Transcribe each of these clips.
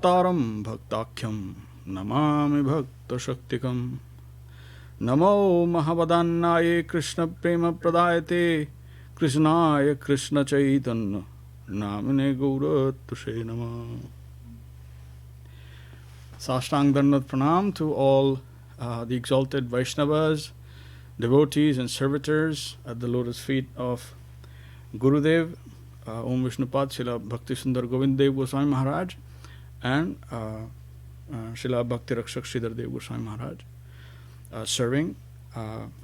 Avataram Bhaktakyam Namami Bhakta Shaktikam Namo Mahavadanaye Krishna Prema Pradayate Krishnaya Krishna Chaitanya Namine Gauratushe Nama. Sashtang Dandat Pranam to all the exalted Vaishnavas, devotees and servitors at the lotus feet of Gurudev, Om Vishnupad, Srila Bhakti Sundar Govind Dev-Goswamī Maharāj, and Srila Bhakti Rakṣhak Śrīdhar Dev-Goswamī Maharāj, serving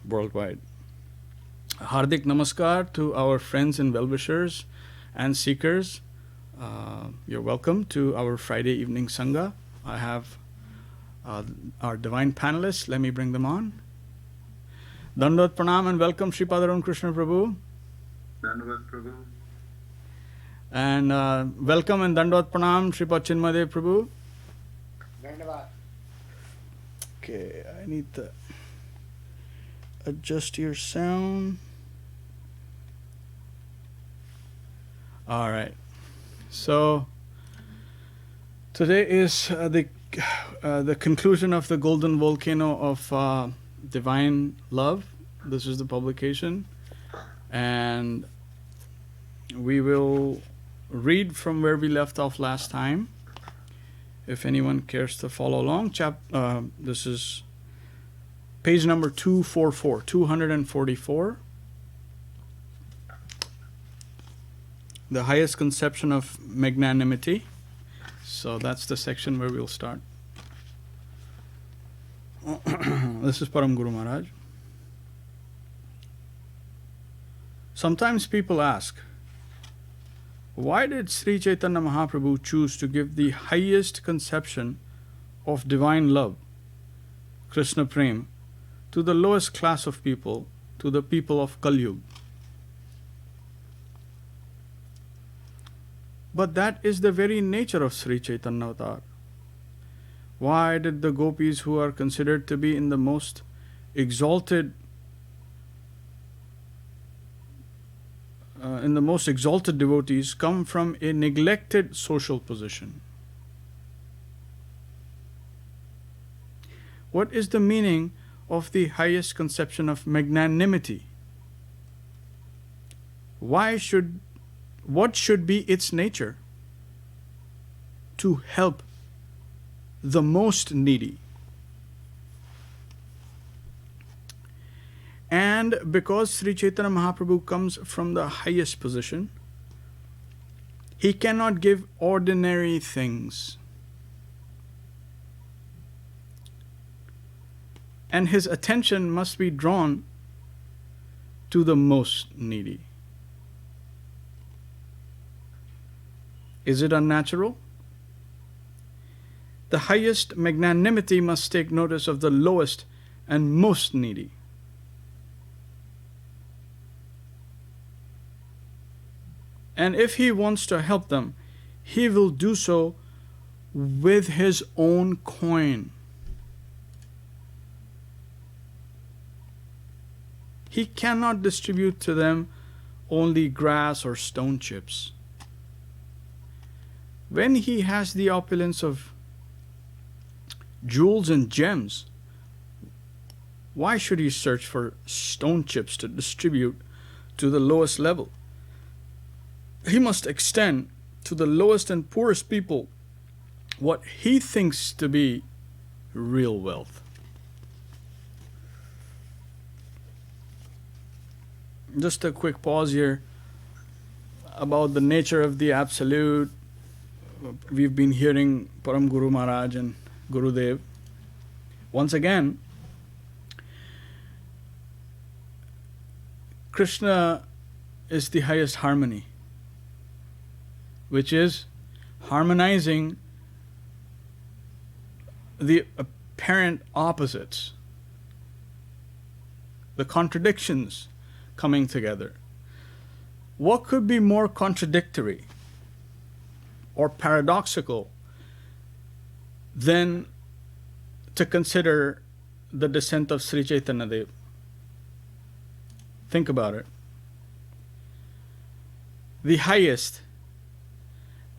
worldwide. Hardik Namaskar to our friends and well-wishers and seekers. You're welcome to our Friday evening Sangha. I have our divine panelists. Let me bring them on. Dandavat Pranam and welcome Sri Padaram Krishna Prabhu. Dandavat Prabhu. And welcome and Dandavat Pranam Sri Chinmadev Prabhu. Dandavat. Okay, I need to adjust your sound. All right. So today is the conclusion of the Golden Volcano of Divine Love. This is the publication, and we will read from where we left off last time. If anyone cares to follow along, this is page number 244, 244. The highest conception of magnanimity. So that's the section where we'll start. This is Param Guru Maharaj. Sometimes people ask, why did Sri Chaitanya Mahaprabhu choose to give the highest conception of divine love, Krishna Prem, to the lowest class of people, to the people of Kali Yuga? But that is the very nature of Sri Chaitanya Avatar. Why did the gopis who are considered to be in the most exalted devotees come from a neglected social position? What is the meaning of the highest conception of magnanimity? What should be its nature? To help the most needy. And because Sri Chaitanya Mahaprabhu comes from the highest position, he cannot give ordinary things. And his attention must be drawn to the most needy. Is it unnatural? The highest magnanimity must take notice of the lowest and most needy. And if he wants to help them, he will do so with his own coin. He cannot distribute to them only grass or stone chips. When he has the opulence of jewels and gems, why should he search for stone chips to distribute to the lowest level? He must extend to the lowest and poorest people what he thinks to be real wealth. Just a quick pause here about the nature of the Absolute. We've been hearing Param Guru Maharaj and Gurudev. Once again, Krishna is the highest harmony, which is harmonizing the apparent opposites, the contradictions coming together. What could be more contradictory or paradoxical than to consider the descent of Sri Chaitanya Dev? Think about it. The highest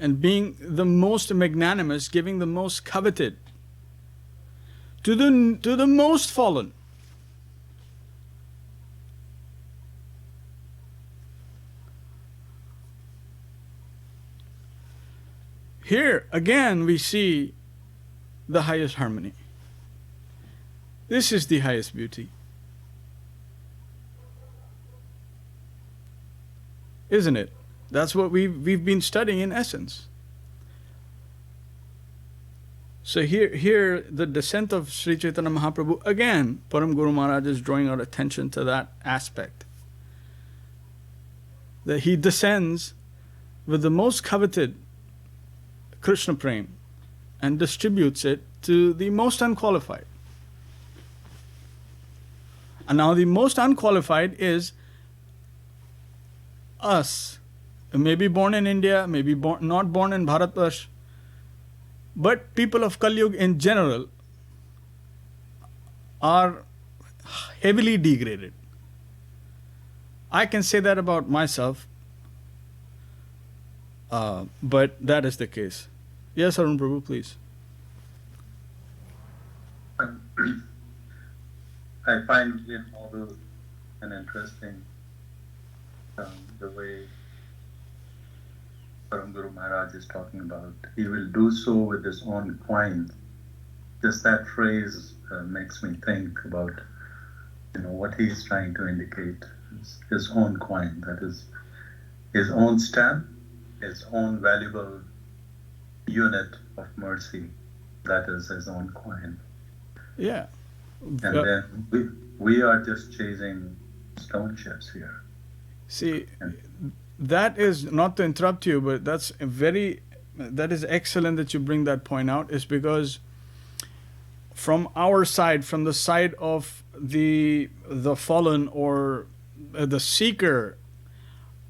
and being the most magnanimous, giving the most coveted to the most fallen. Here again we see the highest harmony. This is the highest beauty. Isn't it? That's what we've been studying in essence. So here the descent of Sri Chaitanya Mahaprabhu, again, Param Guru Maharaj is drawing our attention to that aspect. That he descends with the most coveted Krishna Prem and distributes it to the most unqualified. And now the most unqualified is us. Maybe born in India, maybe not born in Bharatvarsh, but people of Kali Yuga in general are heavily degraded. I can say that about myself, but that is the case. Yes, Arun Prabhu, please. I find in Madhu an interesting the way Param Guru Maharaj is talking about. He will do so with his own coin. Just that phrase makes me think about what he is trying to indicate. His own coin, that is his own stamp, his own valuable unit of mercy, that is his own coin. Yeah. And then we are just chasing stone chips here. See, that is, not to interrupt you, but that is excellent that you bring that point out, is because from our side, from the side of the fallen or the seeker,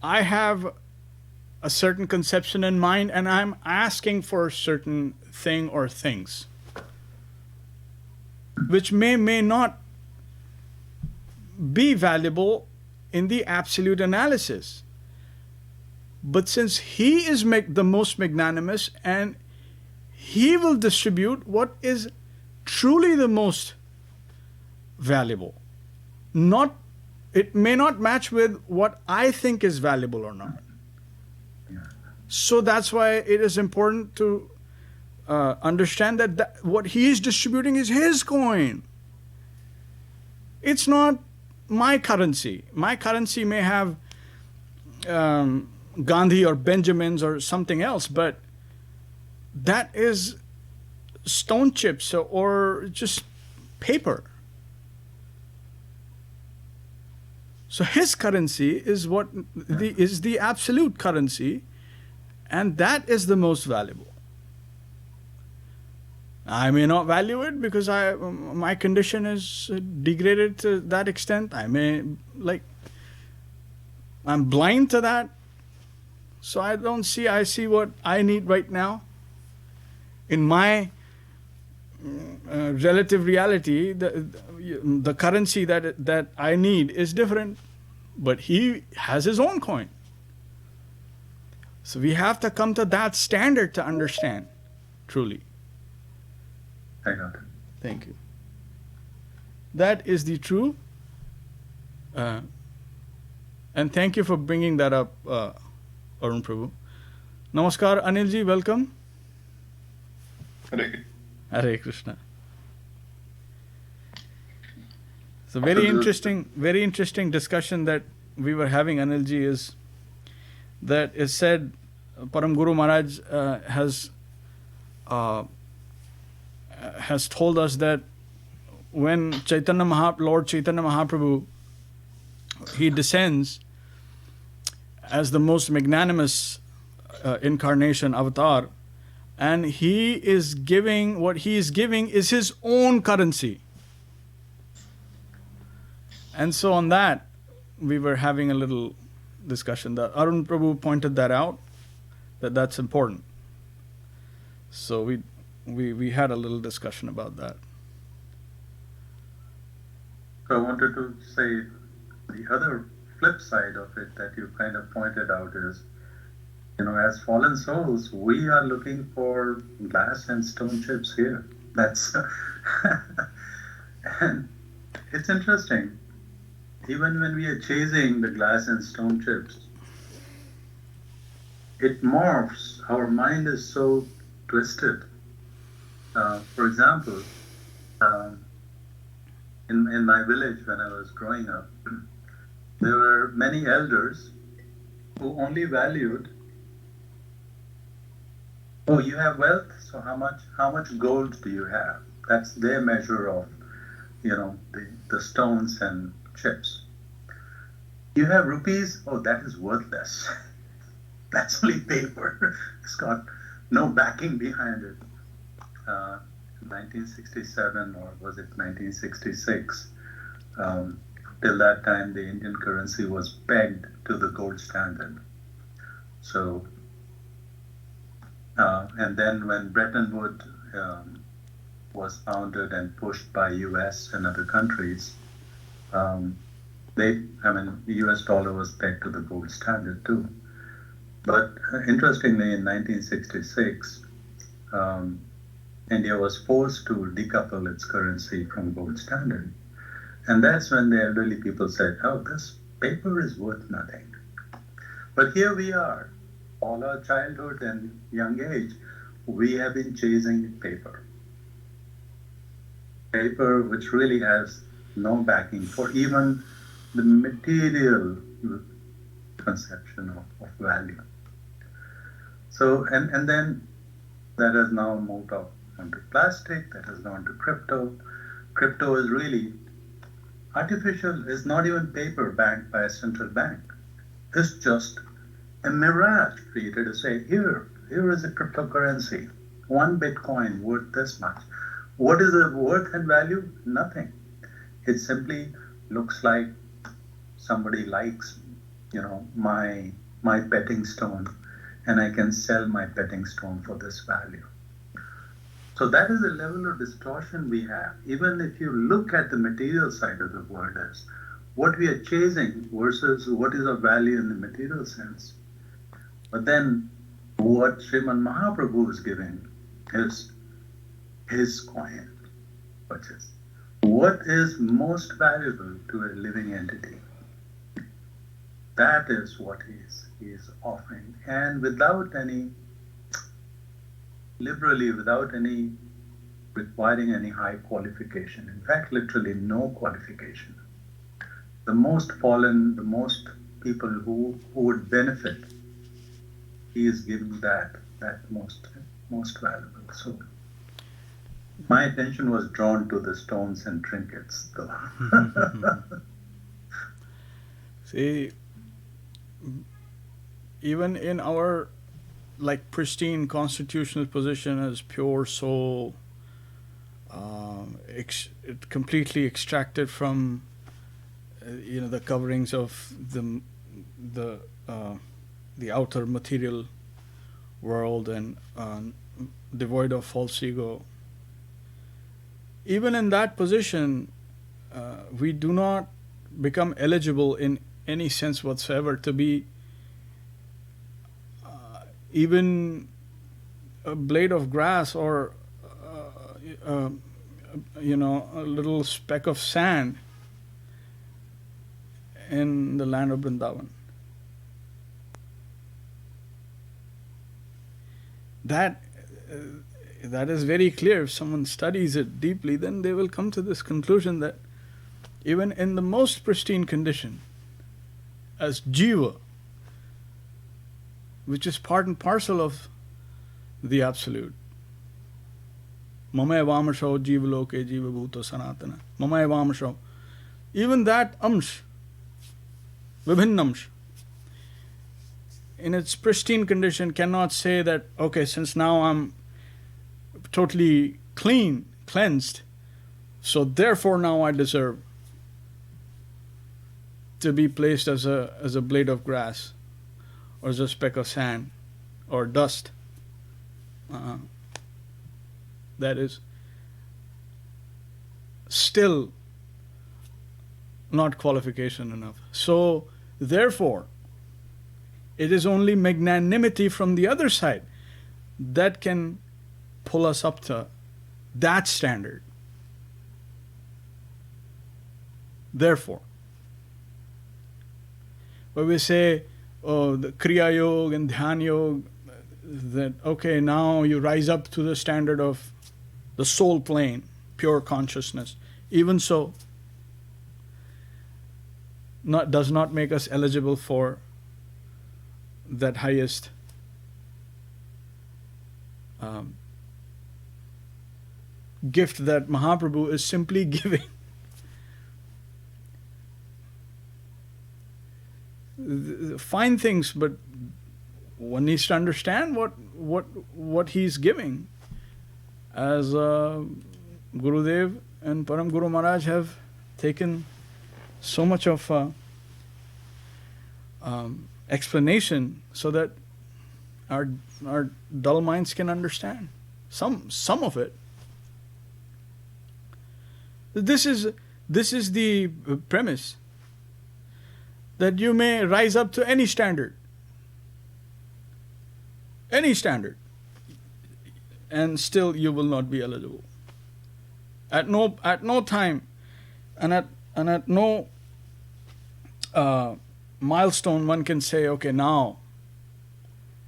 I have a certain conception in mind and I'm asking for a certain thing or things, which may not be valuable in the absolute analysis. But since he is the most magnanimous and he will distribute what is truly the most valuable, it may not match with what I think is valuable or not. So that's why it is important to understand that what he is distributing is his coin. It's not my currency. My currency may have Gandhi or Benjamin's or something else, but that is stone chips or just paper. So his currency is is the absolute currency, and that is the most valuable. I may not value it because my condition is degraded to that extent. I'm blind to that. So I see what I need right now. In my relative reality, the currency that I need is different, but he has his own coin. So we have to come to that standard to understand, truly. I got it. Thank you. That is the true. And thank you for bringing that up, Arun Prabhu. Namaskar, Anilji, welcome. Hare Krishna. So very interesting discussion that we were having, Anilji, is said Param Guru Maharaj has told us that when Lord Chaitanya Mahaprabhu, he descends as the most magnanimous incarnation, avatar, and what he is giving is his own currency. And so on that, we were having a little discussion that Arun Prabhu pointed that out, that's important. So we had a little discussion about that. So I wanted to say the other flip side of it that you kind of pointed out is, as fallen souls, we are looking for glass and stone chips here. That's and it's interesting. Even when we are chasing the glass and stone chips, it morphs. Our mind is so twisted. For example, in my village when I was growing up, there were many elders who only valued, oh, you have wealth, so how much gold do you have? That's their measure of, the stones and chips. You have rupees, oh, that is worthless. That's only paper. It's got no backing behind it. 1967, or was it 1966? Till that time, the Indian currency was pegged to the gold standard. So, and then when Bretton Woods was founded and pushed by US and other countries, the US dollar was pegged to the gold standard too. But interestingly, in 1966, India was forced to decouple its currency from gold standard. And that's when the elderly people said, oh, this paper is worth nothing. But here we are, all our childhood and young age, we have been chasing paper. Paper which really has no backing for even the material conception of value. So, and then that has now moved up onto plastic, that has gone to crypto. Crypto is really artificial, is not even paper backed by a central bank. It's just a mirage created to say, here is a cryptocurrency, one Bitcoin worth this much. What is the worth and value? Nothing. It simply looks like somebody likes, my petting stone, and I can sell my petting stone for this value. So that is the level of distortion we have. Even if you look at the material side of the world as what we are chasing versus what is of value in the material sense. But then what Sriman Mahaprabhu is giving is his coin, which is what is most valuable to a living entity. That is what he is offering. And without any, liberally, without any requiring any high qualification. In fact, literally no qualification. The most fallen, the most people who would benefit, he is giving that most valuable. So my attention was drawn to the stones and trinkets, though. See, even in our pristine constitutional position as pure soul, it completely extracted from the coverings of the outer material world and devoid of false ego. Even in that position, we do not become eligible in any sense whatsoever to be even a blade of grass or a little speck of sand in the land of Vrindavan. That is very clear. If someone studies it deeply, then they will come to this conclusion that even in the most pristine condition, as jiva, which is part and parcel of the Absolute, Mamaya Vamasho Jiva Loke Jiva Bhuto Sanatana, Mamaya Vamasho, even that amsh, vibhinnamsh, in its pristine condition cannot say that, okay, since now I'm totally cleansed, so therefore now I deserve to be placed as a blade of grass or as a speck of sand or dust. That is still not qualification enough. So therefore, It is only magnanimity from the other side that can pull us up to that standard. Therefore, when we say, oh, the Kriya Yoga and Dhyan Yoga, that, okay, now you rise up to the standard of the soul plane, pure consciousness. Even so, does not make us eligible for that highest gift that Mahaprabhu is simply giving. Fine things, but one needs to understand what he's giving. As Gurudev and Param Guru Maharaj have taken so much of explanation so that our dull minds can understand some of it. This is the premise, that you may rise up to any standard, and still you will not be eligible. At no time, and at no milestone one can say, okay, now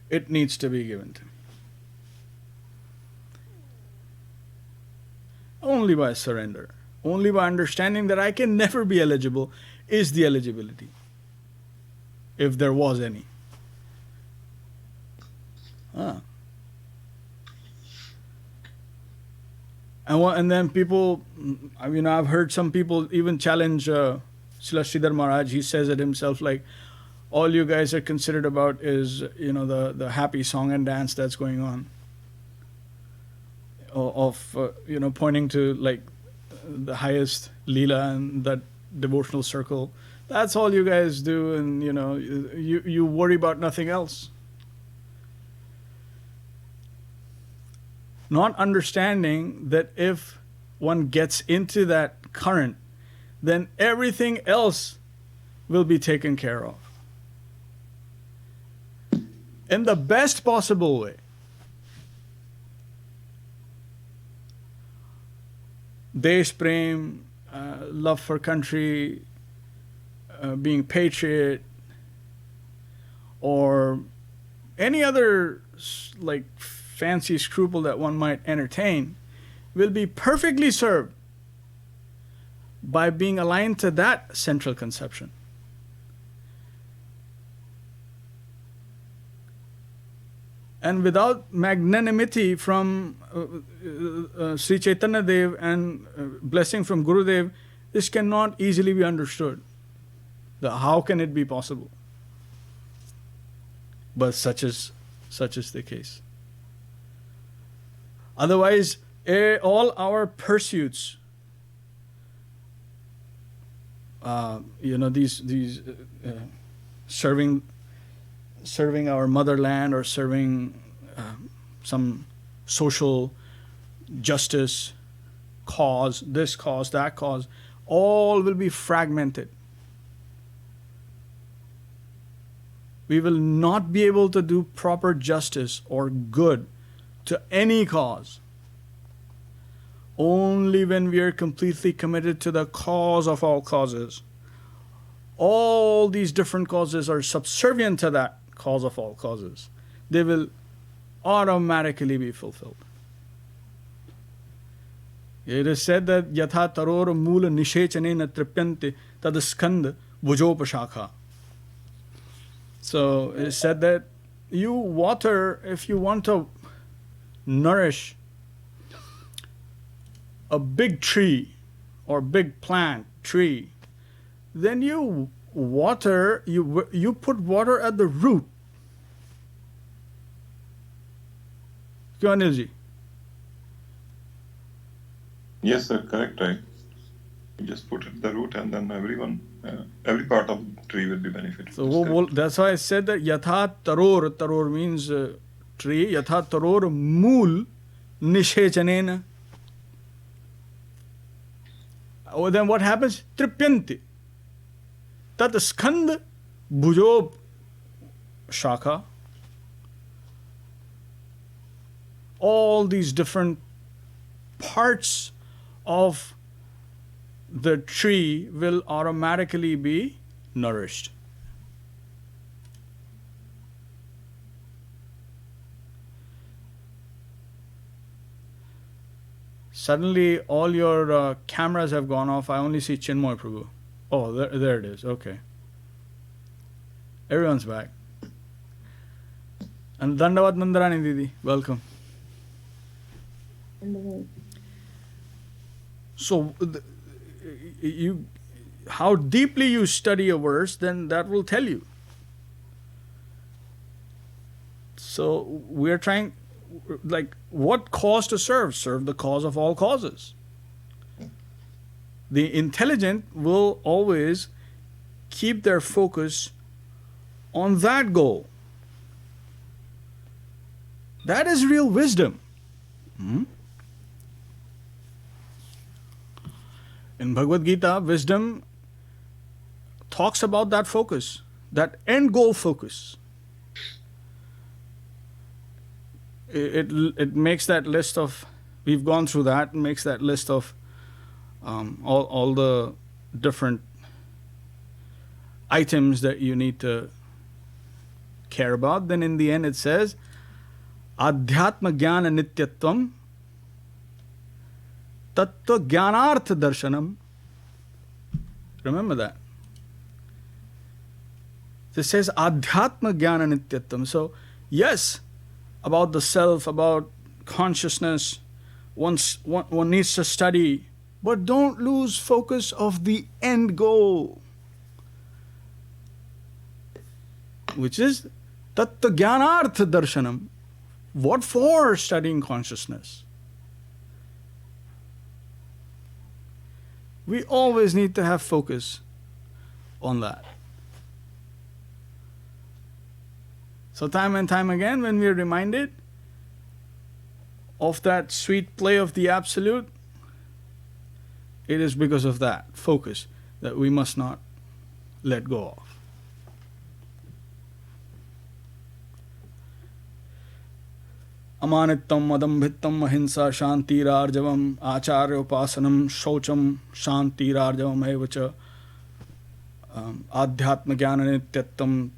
it needs to be given to me. Only by surrender, only by understanding that I can never be eligible is the eligibility, if there was any. And then people, I mean, I've heard some people even challenge Srila Śrīdhar Maharaj. He says it himself, like, all you guys are considered about is, the happy song and dance that's going on, of pointing to like the highest Leela and that devotional circle. That's all you guys do, and you worry about nothing else. Not understanding that if one gets into that current, then everything else will be taken care of in the best possible way. Desh Prem, love for country, being patriot, or any other like fancy scruple that one might entertain, will be perfectly served by being aligned to that central conception. And without magnanimity from Sri Chaitanya Dev and blessing from Gurudev, this cannot easily be understood. How can it be possible? But such is the case. Otherwise, all our pursuits, these serving our motherland, or serving some social justice cause, this cause, that cause, all will be fragmented. We will not be able to do proper justice or good to any cause only when we are completely committed to the cause of all causes. All these different causes are subservient to that cause of all causes. They will automatically be fulfilled. It is said that yatha taror moola nishechanena tripyante tad skand bhujopashakha. So it is said that you water, if you want to nourish a big tree or big plant, tree, then you water, you put water at the root. Kyun Anil ji? Yes, sir, correct. Right. You just put it at the root, and then every part of the tree will be benefited. So that's why I said that yatha taror means tree, yatha taror mool nishechanena. Oh, then what happens? Tripyanti. Tat skand bhujop shaka. All these different parts of the tree will automatically be nourished. Suddenly, all your cameras have gone off. I only see Chinmoy Prabhu. Oh, there it is. Okay. Everyone's back. And Dandavat Nandarani Didi, welcome. So, how deeply you study a verse, then that will tell you. So, we are trying, like, what cause to serve? Serve the cause of all causes. The intelligent will always keep their focus on that goal. That is real wisdom. In Bhagavad Gita, wisdom talks about that focus, that end goal focus. It makes that list of, we've gone through that, makes that list of all the different items that you need to care about. Then in the end it says, Adhyatma Jnana Nityatvam Tattva Jnanartha Darshanam. Remember that. This says Adhyatma Jnana Nityatvam. So, yes, about the self, about consciousness, one needs to study, but don't lose focus of the end goal, which is Tattva Jnanartha Darshanam. What for studying consciousness? We always need to have focus on that. So time and time again, when we are reminded of that sweet play of the Absolute, it is because of that focus that we must not let go of. Amanittam adambhittam ahimsa shantirarjavam acharyopasanam shaucham shantirarjavam evacha adhyatma jnana nityattam.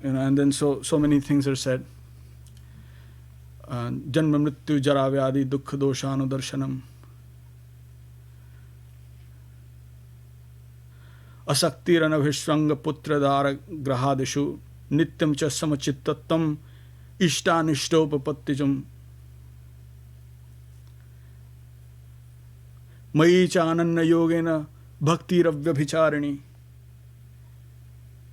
And then so many things are said. Janma mrityu jara vyadi dukkha doshanu darshanam. Asaktiranabhishranga putradara grahadishu nityam cha samachittattam ishtanishtopapattijam mayi cha ananya yogena bhaktiravyavicharini.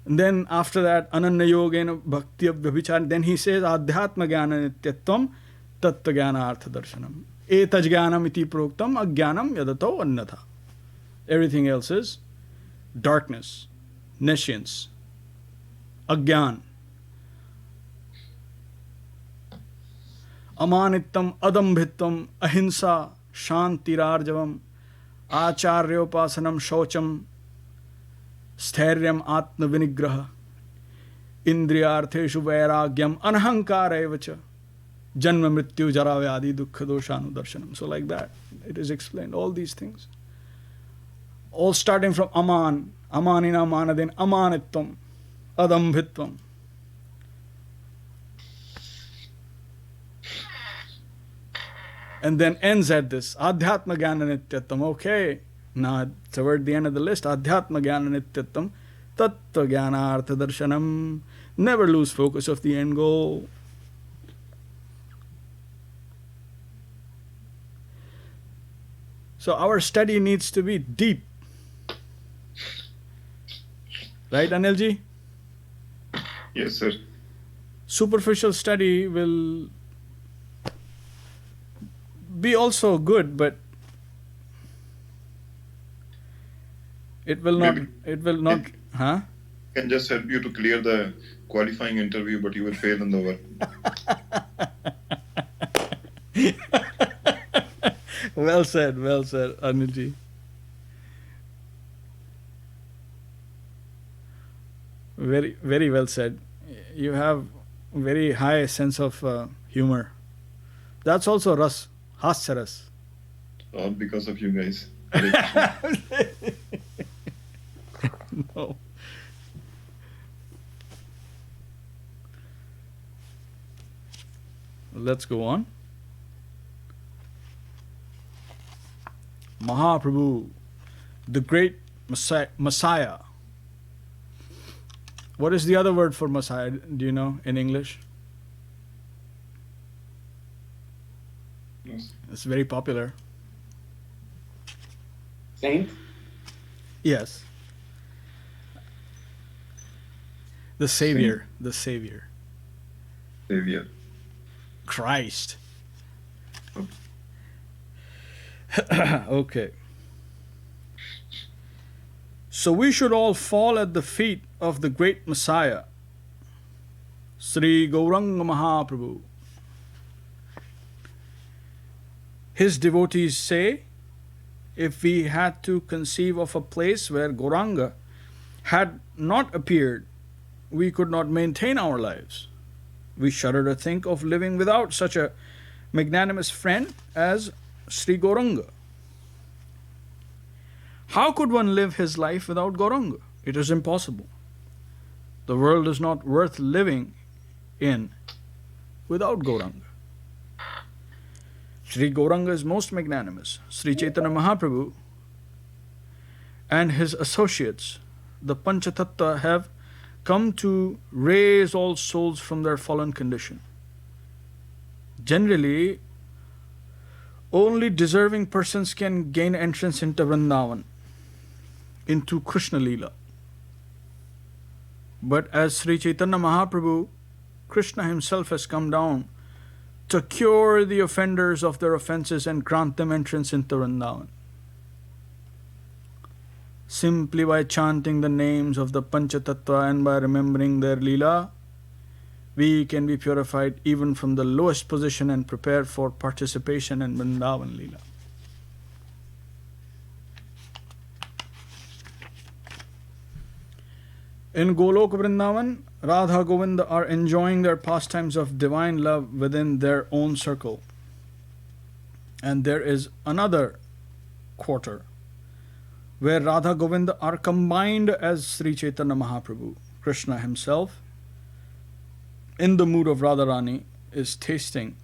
And then after that, ananya yogena bhakti vyabhicharini, then he says adhyatma jnana nityatvam tattva jnana artha darshanam etaj jnanam iti proktam ajnanam yadato annatha. Everything else is darkness, nescience, ajnan. Amanittam adambhitvam ahimsa shantirarjavam acharyopasanam shaucham स्थैर्यम आत्म विनिग्रह इंद्रियार्थेषु वैराग्यम अनहंकार एवच जन्म मृत्यु जरा व्याधि दुख दोषानुदर्शनम. So like that it is explained, all these things, all starting from aman, amanina manadin, amanitvam, adambhitvam. And then ends at this adhyatma jnana nityatvam. Okay, now toward the end of the list, adhyatma jnana nityatvam tattva jnana artha darshanam. Never lose focus of the end goal. So our study needs to be deep. Right, Anilji? Yes, sir. Superficial study will be also good, but it will not, huh? Can just help you to clear the qualifying interview, but you will fail in the work. Well said, Anilji. Very, very well said. you have very high sense of humor. That's also ras, hasya ras. All because of you guys. Hare Krishna. No. Let's go on. Mahāprabhu, the great Messiah. What is the other word for Messiah? Do you know in English? Yes. It's very popular. Saint? Yes. The Savior. The Savior. Savior. Christ. Okay. So we should all fall at the feet of the great Messiah, Sri Gauranga Mahāprabhu. His devotees say, if we had to conceive of a place where Gauranga had not appeared, we could not maintain our lives. We shudder to think of living without such a magnanimous friend as Sri Gauranga. How could one live his life without Gauranga? It is impossible. The world is not worth living in without Gauranga. Sri Gauranga is most magnanimous. Sri Chaitanya Mahaprabhu and his associates, the Panchatattva, have come to raise all souls from their fallen condition. Generally, only deserving persons can gain entrance into Vrindavan, into Krishna Leela. But as Sri Chaitanya Mahaprabhu, Krishna himself has come down to cure the offenders of their offenses and grant them entrance into Vrindavan. Simply by chanting the names of the Panchatattva and by remembering their Leela, we can be purified even from the lowest position and prepare for participation in Vrindavan Leela. In Golok Vrindavan, Radha Govinda are enjoying their pastimes of divine love within their own circle. And there is another quarter where Radha Govinda are combined as Sri Chaitanya Mahaprabhu. Krishna himself, in the mood of Radharani, is tasting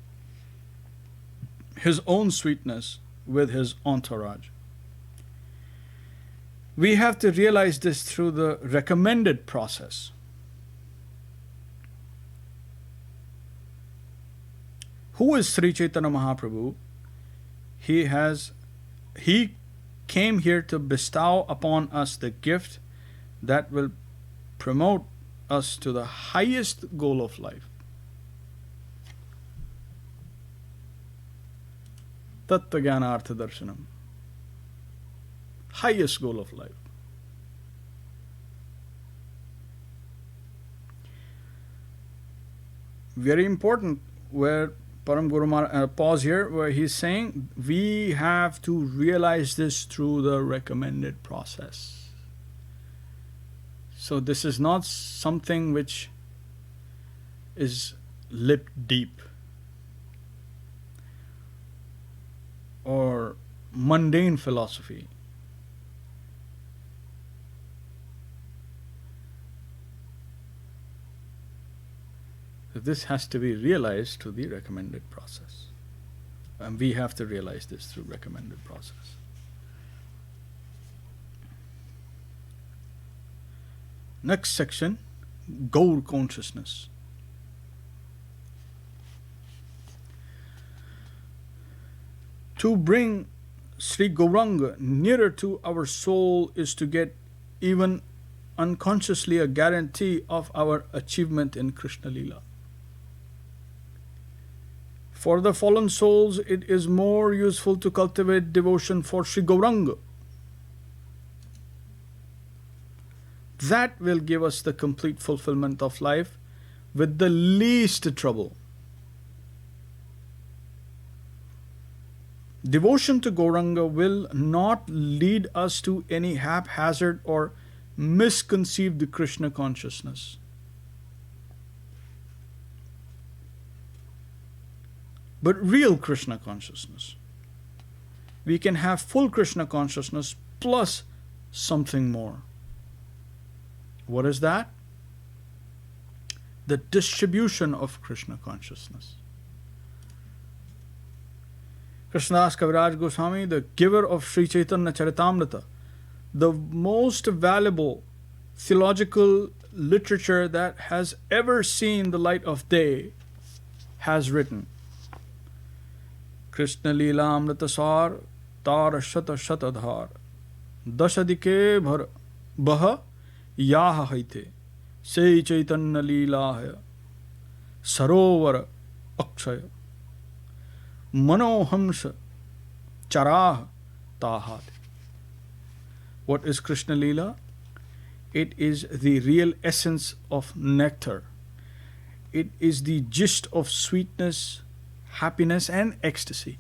his own sweetness with his entourage. We have to realize this through the recommended process. Who is Sri Chaitanya Mahaprabhu? He came here to bestow upon us the gift that will promote us to the highest goal of life. Tattva Jnana Artha Darshanam. Highest goal of life. Very important where Param Guru Maharaj, pause here, where he's saying we have to realize this through the recommended process. So this is not something which is lip deep or mundane philosophy. This has to be realized through the recommended process. And we have to realize this through recommended process. Next section, Gaur consciousness. To bring Sri Gauranga nearer to our soul is to get even unconsciously a guarantee of our achievement in Krishna Leela. For the fallen souls, it is more useful to cultivate devotion for Sri Gauranga. That will give us the complete fulfillment of life with the least trouble. Devotion to Gauranga will not lead us to any haphazard or misconceived Krishna consciousness. but real Krishna consciousness. We can have full Krishna consciousness plus something more. What is that? The distribution of Krishna consciousness. Krishnadas Kaviraj Goswami, the giver of Sri Chaitanya Charitamrita, the most valuable theological literature that has ever seen the light of day, has written, Krishna Leela Amrita Sar Tar Shata Shata Dhar Dashadike Bhar Baha Yaha Haite Sei Chaitanya Leela Sarovar Akshaya Manohamsa Charah Tahat. What is Krishna Leela? It is the real essence of nectar. It is the gist of sweetness, happiness, and ecstasy.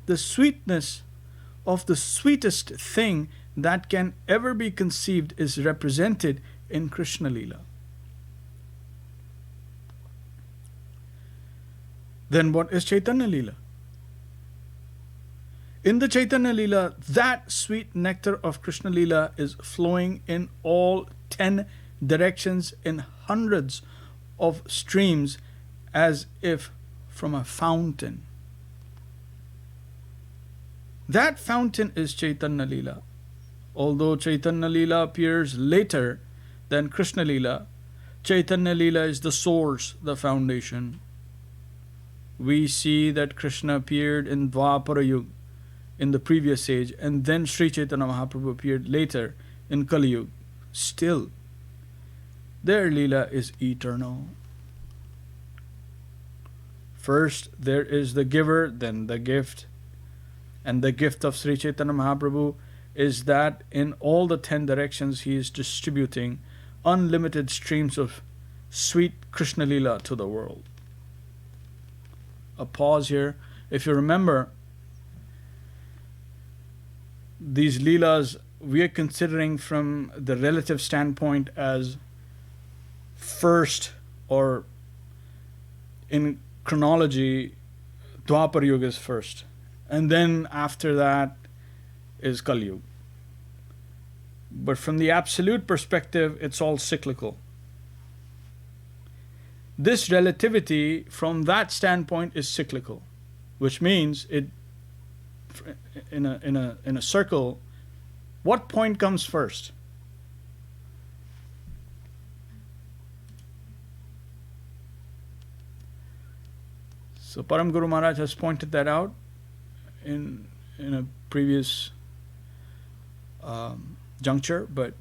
The sweetness of the sweetest thing that can ever be conceived is represented in Krishna Leela. Then what is Chaitanya Leela? In the Chaitanya Leela, that sweet nectar of Krishna Leela is flowing in all 10 directions in hundreds of streams as if from a fountain. That fountain is Chaitanya Leela. Although Chaitanya Leela appears later than Krishna Leela, Chaitanya Leela is the source, the foundation. We see that Krishna appeared in Dvapara Yuga, in the previous age, and then Sri Chaitanya Mahaprabhu appeared later in Kali Yuga. Still, their Leela is eternal. First there is the giver, then the gift. And the gift of Sri Chaitanya Mahaprabhu is that in all the 10 directions he is distributing unlimited streams of sweet Krishna Leela to the world. A pause here. If you remember, these Leelas we are considering from the relative standpoint as first, or in chronology, Dwapar Yuga is first. And then after that is Kali Yuga. But from the absolute perspective, it's all cyclical. This relativity from that standpoint is cyclical, which means it in a circle, what point comes first? So Param Guru Maharaj has pointed that out in a previous juncture, but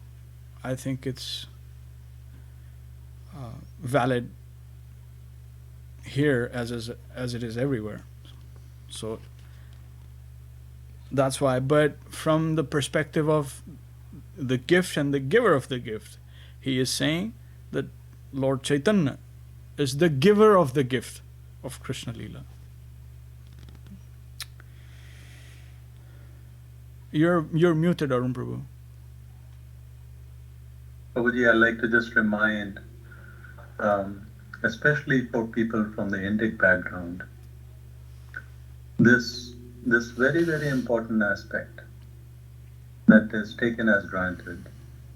I think it's valid here as it is everywhere. So that's why. But from the perspective of the gift and the giver of the gift, he is saying that Lord Chaitanya is the giver of the gift of Krishna Leela. You're muted, Arun Prabhu. Prabhuji, I'd like to just remind, especially for people from the Indic background, this very, very important aspect that is taken as granted,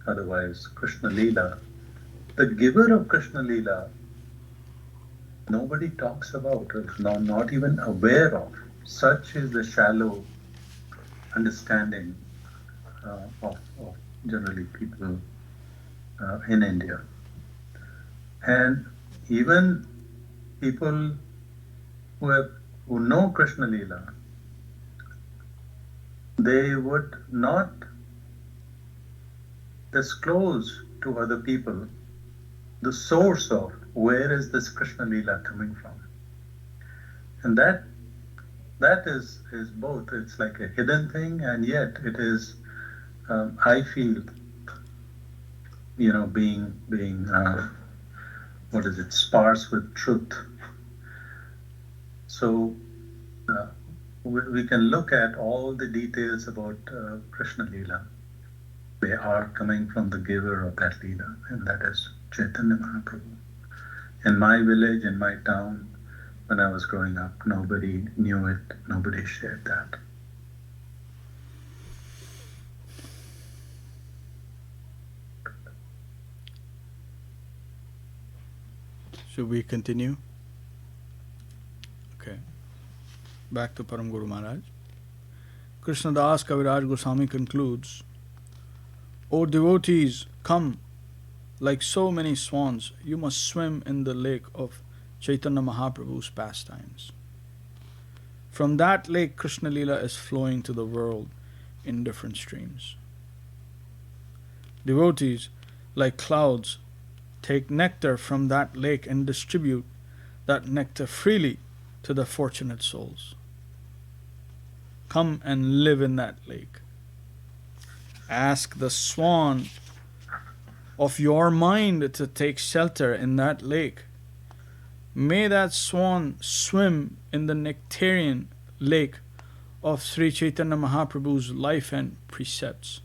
otherwise Krishna Leela, the giver of Krishna Leela, nobody talks about or is not even aware of. Such is the shallow understanding of generally people in India. And even people who know Krishna Leela, they would not disclose to other people the source of where is this Krishna Leela coming from. And that is both. It's like a hidden thing, and yet it is, I feel, being sparse with truth. So we can look at all the details about Krishna Leela. They are coming from the giver of that Leela, and that is Chaitanya Mahaprabhu. In my village, in my town, when I was growing up. Nobody knew it, nobody shared that. Should we continue? Okay. Back to Param Guru Maharaj. Krishnadas Kaviraj Goswami concludes, O devotees, come, like so many swans, you must swim in the lake of Chaitanya Mahaprabhu's pastimes. From that lake, Krishna Lila is flowing to the world in different streams. Devotees, like clouds, take nectar from that lake and distribute that nectar freely to the fortunate souls. Come and live in that lake. Ask the swan of your mind to take shelter in that lake. May that swan swim in the nectarian lake of Sri Chaitanya Mahaprabhu's life and precepts,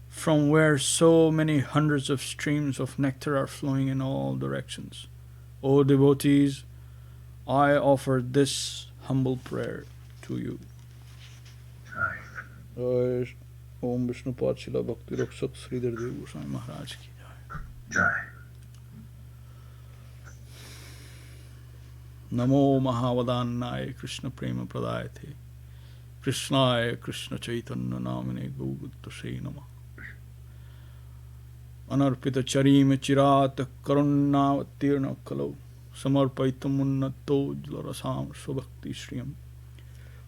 from where so many hundreds of streams of nectar are flowing in all directions. O devotees, I offer this humble prayer to you. Om Vishnu Pad Śrīla Bhakti Rakṣhak Śrīdhar Dev-Goswamī Maharāj ki Jai. Namo Mahavadanaya Krishna Prema Pradayate Krishnaya Krishna Chaitanya Namine Gaugatase Namah Anarpita Charime Chirata Karunavatirna Kalau Samarpaitam Unnato Jlarasam Svabhakti Shriyam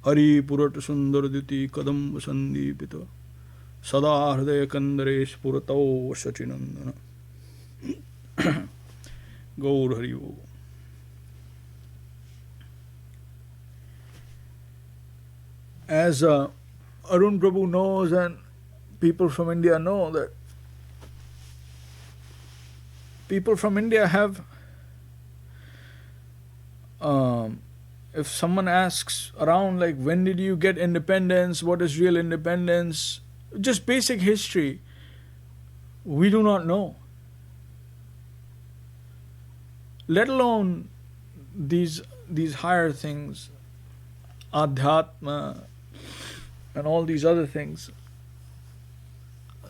Hari Purata Sundar Diti Kadam Vasandipita Sada Hridaya Kandaresh Purato Vasachinandana Gaur Hari Om. As Arun Prabhu knows and people from India know, that people from India have, if someone asks around like when did you get independence, what is real independence, just basic history, we do not know. Let alone these higher things, adhyatma, and all these other things.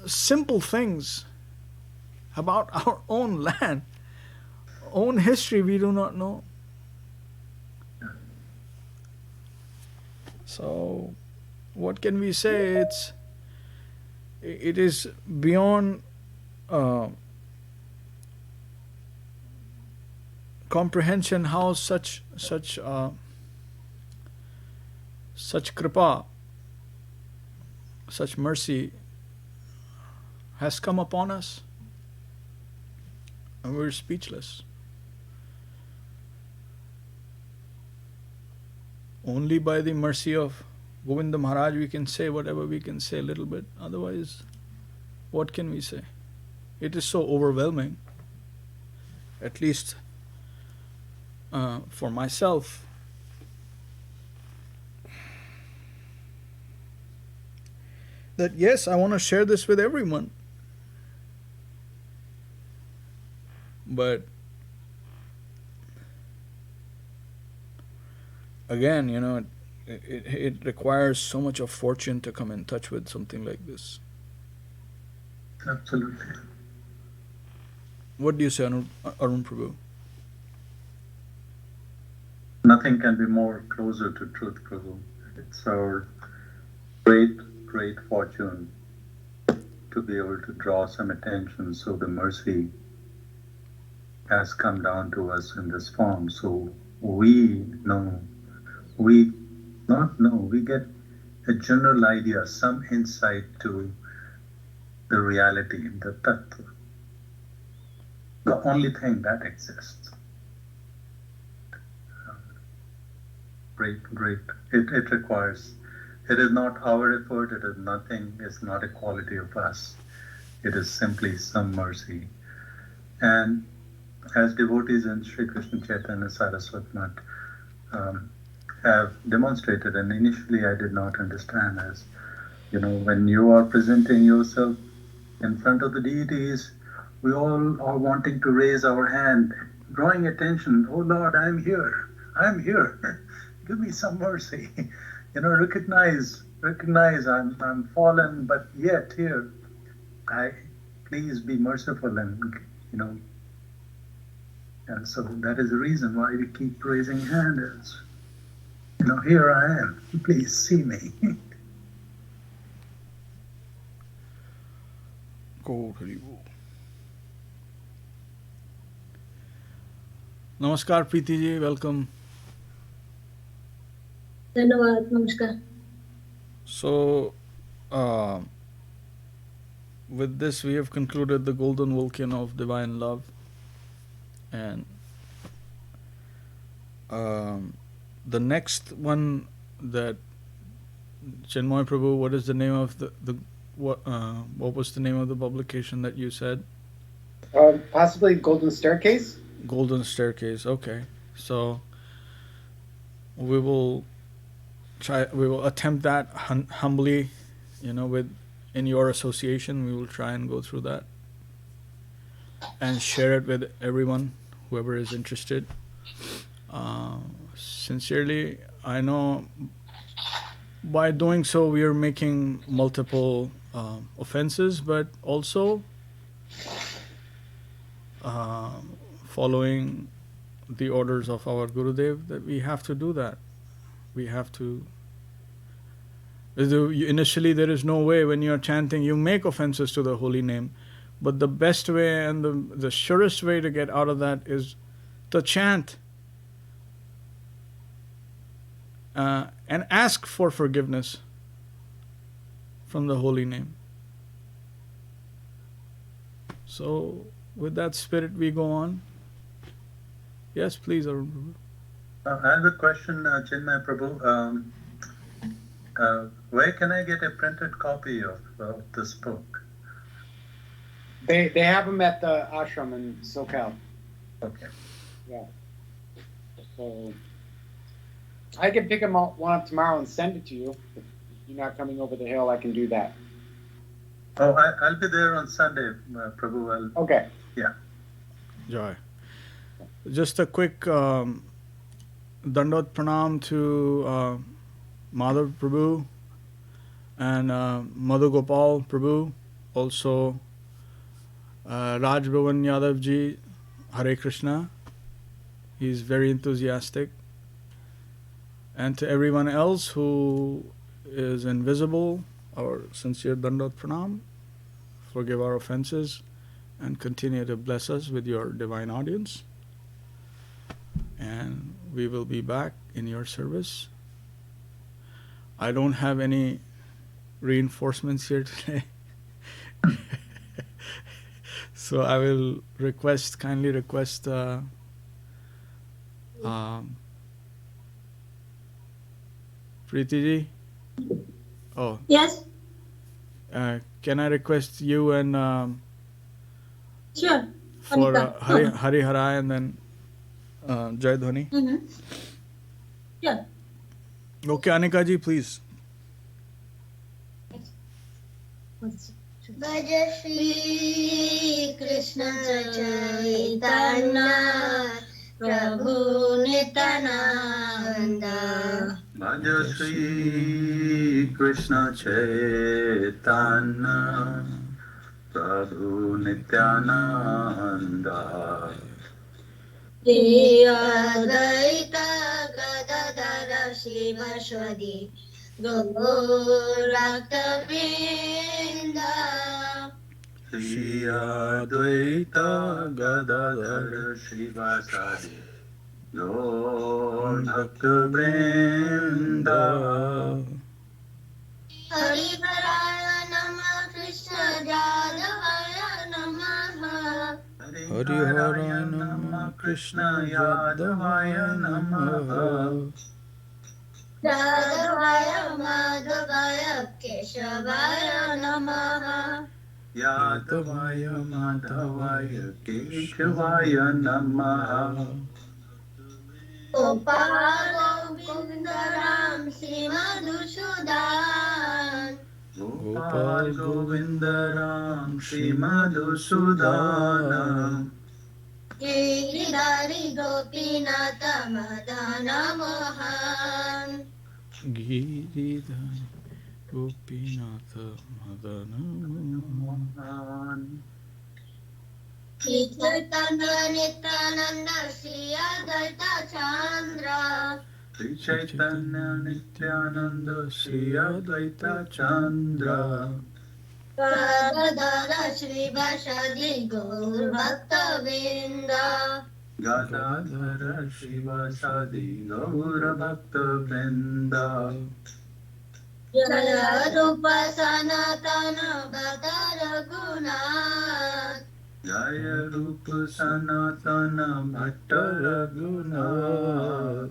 Simple things about our own land, own history, we do not know. So, what can we say? It is beyond comprehension how such kripa, such mercy has come upon us, and we're speechless. Only by the mercy of Govinda Maharaj we can say whatever we can say a little bit. Otherwise, what can we say? It is so overwhelming, at least for myself. That yes, I want to share this with everyone. But again, it requires so much of fortune to come in touch with something like this. Absolutely. What do you say, Arun Prabhu? Nothing can be more closer to truth, Prabhu. It's our great fortune to be able to draw some attention, so the mercy has come down to us in this form. So we get a general idea, some insight to the reality, the tattva, the only thing that exists. Great. It requires, it is not our effort, it is nothing, it's not a quality of us. It is simply some mercy. And as devotees in Sri Krishna Chaitanya Saraswat Mat have demonstrated, and initially I did not understand, as when you are presenting yourself in front of the deities, we all are wanting to raise our hand, drawing attention. Oh Lord, I'm here. Give me some mercy. Recognize I'm fallen, but yet here. Please be merciful and and so that is the reason why we keep raising hands. Here I am. Please see me. Go, Hari Bol. Namaskar, Preeti ji. Welcome. धन्यवाद. नमस्कार. So, with this, we have concluded the golden volcano of divine love, and the next one that Chinmay Prabhu, what is the name of what was the name of the publication that you said? Possibly Golden Staircase. Golden Staircase. Okay, so we will attempt that humbly, in your association. We will try and go through that and share it with everyone, whoever is interested. Sincerely, I know by doing so we are making multiple offenses, but also following the orders of our Gurudev, that we have to do that. We have to. Initially, there is no way when you are chanting, you make offenses to the holy name. But the best way and the surest way to get out of that is to chant and ask for forgiveness from the holy name. So, with that spirit, we go on. Yes, please, Arun. I have a question, Chinmay Prabhu. Where can I get a printed copy of this book? They have them at the ashram in SoCal. Okay. Yeah. So I can pick them one up tomorrow and send it to you. If you're not coming over the hill, I can do that. Oh, I'll be there on Sunday, Prabhu. Okay. Yeah. Joy. Just a quick Dandot Pranam to Madhav Prabhu and Madhu Gopal Prabhu, also Raj Bhavan Yadav ji, Hare Krishna. He is very enthusiastic. And to everyone else who is invisible, our sincere Dandot Pranam. Forgive our offenses and continue to bless us with your divine audience. And we will be back in your service. I don't have any reinforcements here today. So I will kindly request Preeti ji. Oh. Yes. Can I request you and Sure. for Hari Harai and then Jai Dhwani? Mm-hmm. Yeah. Okay, Anika ji, please. Bhaj Shri Krishna Chaitanya Prabhu Nityananda. Bhaj Shri Krishna Chaitanya Prabhu Nityananda. Shri Advaita Gadadhara Śrīvaswadi Gaurāktavrinda. Shri Advaita Gadadhara Śrīvaswadi Gaurāktavrinda. Hari Haraya Namah Krishna Jadavaya Namaha. Hari Haraya Namah Krishna Yadavaya Namaha. Jadavaya Madhavaya Keshavaya Namaha. Yadavaya Madhavaya Keshavaya Namaha. Gopal Govindaram Sri Madhusudan. Gopal Govindaram Shri Madhusudanam. Giri Giridhari Gopinath Madan Mohan Giridhari Gopinatha Madana Mohan. Shri Chaitanya Nityananda Shri Advaita Chandra Shri Chaitanya Nityananda Shri Advaita Chandra Gadadhara Shri Vasadi Gaur Bhakta Vrinda Gadadhara Shivasadi Gaura Bhakta Vrinda Jaya Rupa Sanatana Bhakta Raghunath Jaya Rupa Sanatana Bhatta Raghunath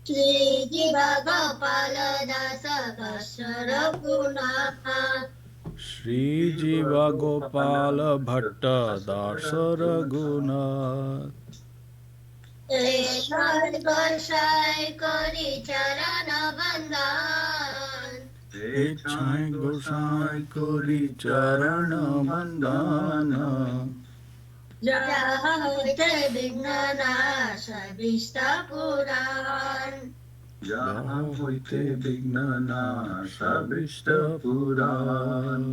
Shri Jiva Gopala Dasa Bhasha Raghunath Shri Jiva Gopala Bhatta Dasa Raghunath Eshwar Gosai Kori Charana Bandhan Echai Gosai Kori Charana Bandana Jahate Vignana Sabhista Puran Jaha hoite vignana sabhishta puran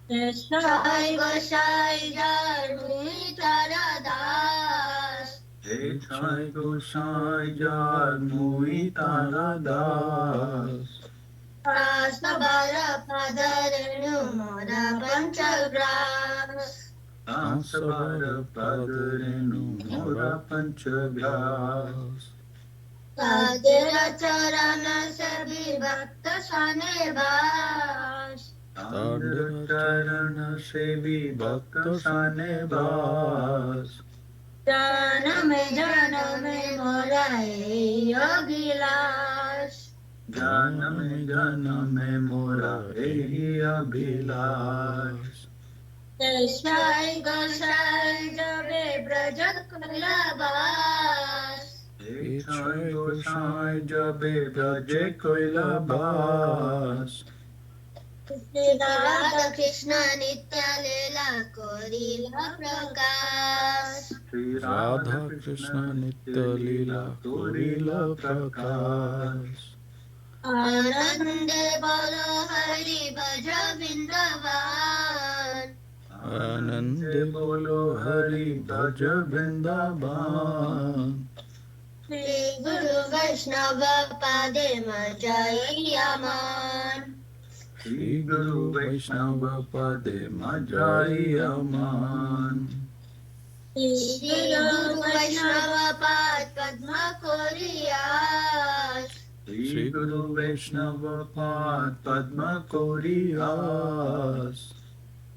Eshwar Gosai Jarmi Taradas Echai Gosai Jar Mui Taradas Asabara Padarenu Mora Panchagras Asavara Padarenu Mora Panchagras Tadera Charana Sabi Bhakta Sanebas Tadra Charana Sevi Bhakta Sanebas Janame Mora Yogilas Janame Janame Mora Ehi Abhilash Eshai Gosai Jabe Braja Kulabas Echai Gosai Jabe Braje Koilabas Radha Krishna Nitya Leela Korila Prakash Shri Radha Krishna Nitya Leela Korila Prakash Anande Bolo Hari Bhaja Vrindavan Anande Bolo Hari Bhaja Vrindavan Shri Guru Vaishnava Pade Majai Aman Shri Guru Vaishnava Pade Majai Aman Shri Guru Vaishnava Pad Padma Koriyas Shri Guru Vaishnava Pad Padma Koriyas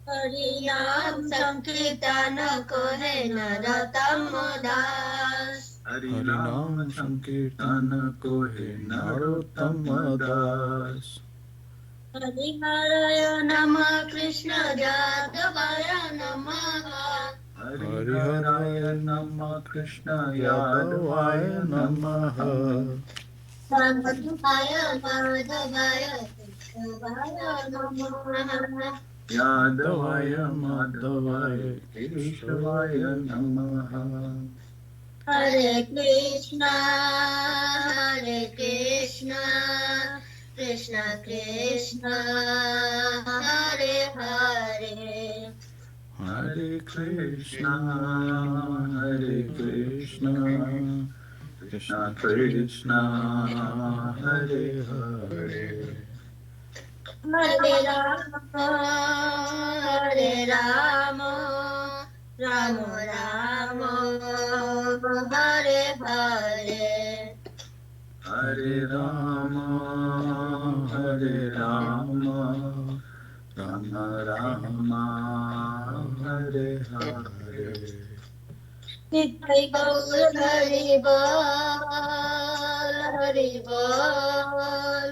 Harinam Sankirtana Kohe Naratam Das Harinam Sankirtana Kohe Narottama Das Hariharaya Namah Krishna Jadavaya Namah Hariharaya Namah Krishna Yadavaya Namaha Madhuvaya Madhavaya Keshavaya Namah Yadavaya Madhavaya Keshavaya Namaha Hare Krishna Krishna Krishna Hare Hare Hare Krishna Krishna Krishna Hare Hare Hare Rama Rama Rama Hare Hare Hare Rama Hare Rama Rama Rama Hare Hare Nitai Gaur Hari Bol Hari Bol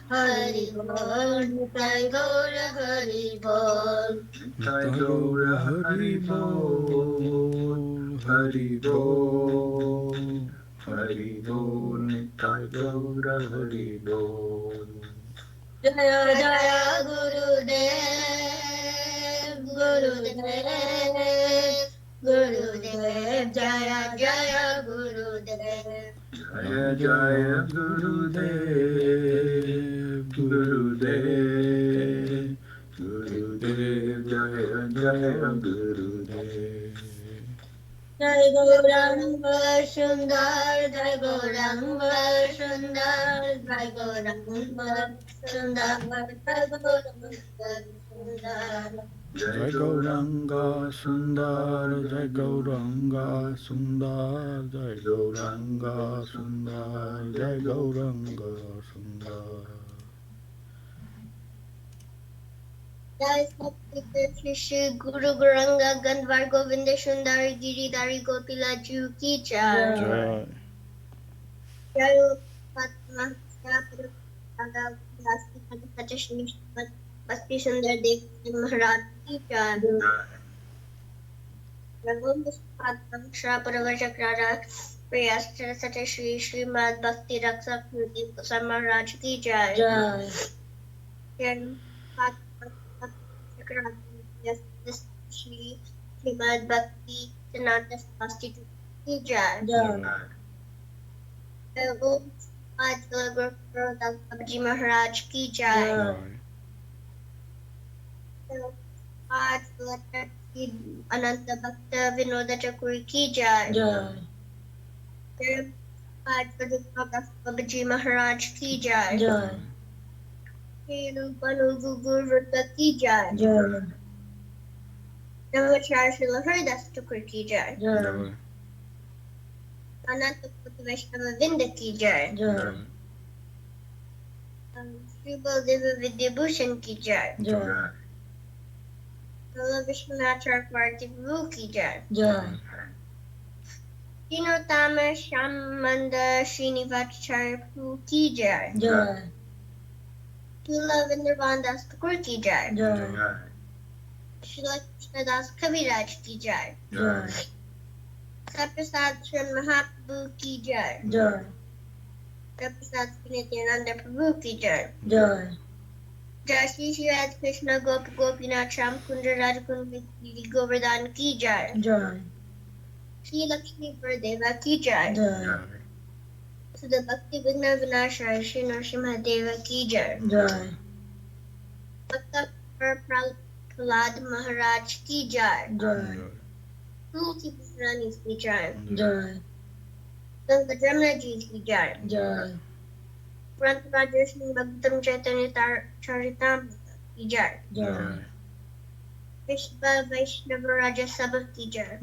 Hari Bol Nitai Gaur Hari Bol Nitai Gaur Hari Bol Hari Bol Hari Bol Nitai Gaur Hari Bol Jaya Jaya Gurudev Gurudev Gurudev Jaya Jaya Gurudev Jaya Jaya Gurudev, Gurudev, Gurudev, Jaya Jaya Gurudev. Jai Gauranga Sundar, Jai Gauranga Sundar, Jai Gauranga Sundar, Jai Gauranga Sundar. Jai Gauranga Sundar, Jai Gauranga Sundar, Jai Gauranga Sundar, Jai Gauranga Sundar. Jai Satya Shri Guru Gauranga Gandhar Govinda Sundar Giridhari Gopila Ju Ki Jai. Jai. Jai Fatma Shri Satya Shri Bhakti Sundar Dev Maharāj Ki Jai. Raghu Fatma Shri Paravajakrara Priyastra Satya Shri Srimad Bhakti Rakṣhak Dev-Goswamī Maharāj Ki Jai. Jai Fatma Shri Srimad Bhakti Siddhanta Saraswati Ki Jai. Raghu Fatma Guru Babaji Maharaj Ki Jai. Fatma Ananta Bhakta Vinoda Chakuri Ki Jai. Babaji Maharaj Ki Jai. Guru Vrta Ki Jai. Namachar Śrīla Haridas Thakur Ki Jai. Ananta Koti Vaishnava Vinda Ki Jai. Shri Baldev Vidya Bhushan Ki Jai. Lala Vishwanath Chakravarti Prabhu Ki Jai. Dinotama Shamanda Srinivacharya Prabhu Ki Jai. Shila Vindravandas Thakur Ki Jai. Shila Krishnadas Kaviraj Ki Jai. Saprasad Sri Mahāprabhu Ki Jai. Saprasad Sri Nityananda Prabhu Ki Jai. Jai Shri Shri Radha Krishna Gop Gopinath Sham Kundra Radhakund Giri Govardhan Ki Jai. Shri Lakshmi Vardeva Ki Jai. Sudha Bhakti Vigna Vinashaya Shri Narasimha Deva Ki Jai. Bhakta Prahlad Maharaj Ki Jai. Tulsi Pusrani Ki Jai. Ganga Jamna Ji Ki Jai. Pranta Rajashni Bhagavatam Chaitanya Charitamrita Ki Jai. Vishva Vaishnava Raja Sabha Ki Jai.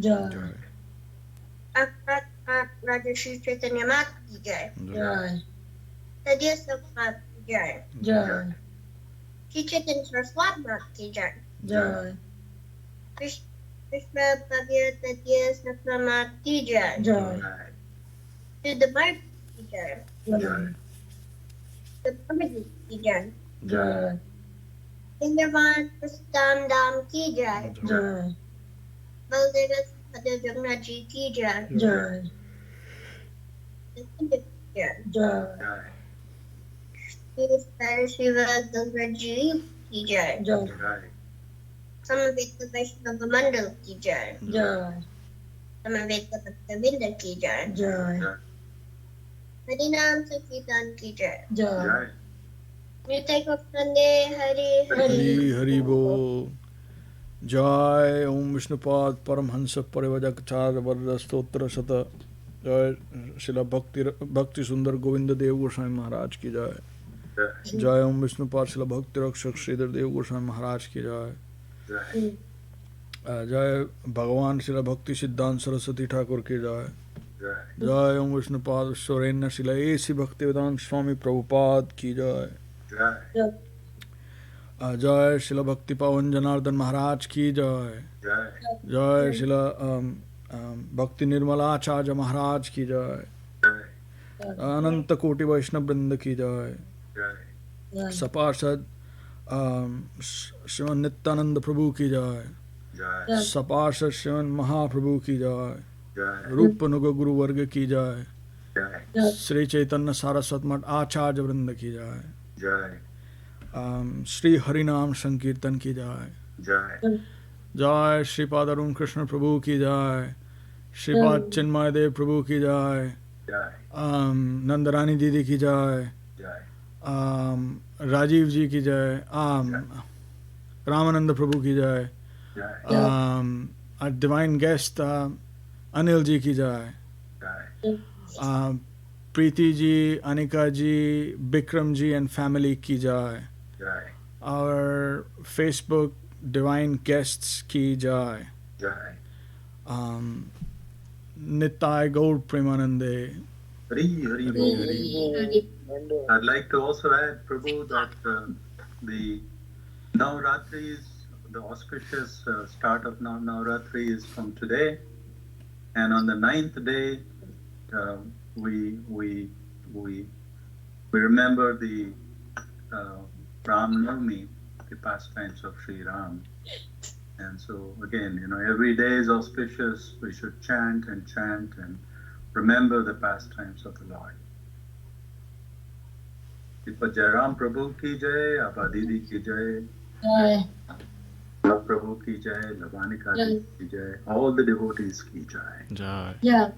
Akrat Raja Shri Chaitanya Mat Ki Jai. Tadya Sabha Ki Jai. Shri Chaitanya Saraswati Mat Ki Jai. Vishva Bhavya Tadya Sabha Mat Ki Jai. Śrīdhar Ki Jai. The Brahmadi Ki Jai. Indravan Prastham Dham Ki Jai. Baldeva Sadha Jagannath Ji Ki Jai. Ki Jai. Shiva Ganga Ji Ki Jai. Samaveta Vaishnava Mandal Ki Jai. Samaveta Bhakta Vinda Ki Jai. Harinam Sankirtan Ki Jai. Nitai Gopnande Hari Hari Hari Bol. Jai Om Vishnupad Paramhansa Parivajakacharya Varda Stotra Sata. Jai Srila Bhakti Sundar Govinda Dev-Goswamī Maharaj Ki Jai. Jai Om Vishnupad Srila Bhakti Rakṣhak Śrīdhar Dev-Goswamī Maharaj Ki Jai. Jai Bhagavan Srila Bhakti Siddhanta Saraswati Thakur Ki Jai. Jai Om Vishnupad Swarenya Srila A.C. Bhaktivedanta Swami Prabhupada Ki Jai. Jai Srila Bhakti Pavan Janardhan Maharaj Ki Jai. Jai Srila Bhakti Nirmala Acharya Maharaj Ki Jai. Ananta Koti Vaishnava Vrinda Ki Jai. Saparsad Sriman Nityananda Prabhu Ki Jai. Saparsad Sriman Mahāprabhu Ki Jai. Rupanuga Guru Varga Ki Jai. Sri Chaitanya Saraswat Mat Acharya Vrinda Ki Jai. Shri Harinam Sankirtan Ki Jai. Jai Shripad Arun Krishna Prabhu ki jai. Shripad Chinmay Dev Prabhu ki jai. Jai. Nandarani Didi ki jai. Jai. Rajiv ji ki jai. Ramananda Prabhu ki jai. Jai. Our divine guest Anil ji ki jai. Jai. Preeti ji, Anika ji, Bikram ji and family ki jai. Jai. Our Facebook divine guests ki jai. Jai. Nitai Gaur Premanande. Hari Hari Bol. I'd like to also add, Prabhu, that the Navratri is the auspicious start of Navratri is from today, and on the 9th day we remember the Ram Navami, the pastimes of Sri Ram. And so again, every day is auspicious. We should chant and remember the pastimes of the Lord. Jai Ram Prabhu ki jai, Abha Didi ki jai, Prabhu ki jai, Lavanika ki jai, all the devotees ki jai. Jai. Yeah.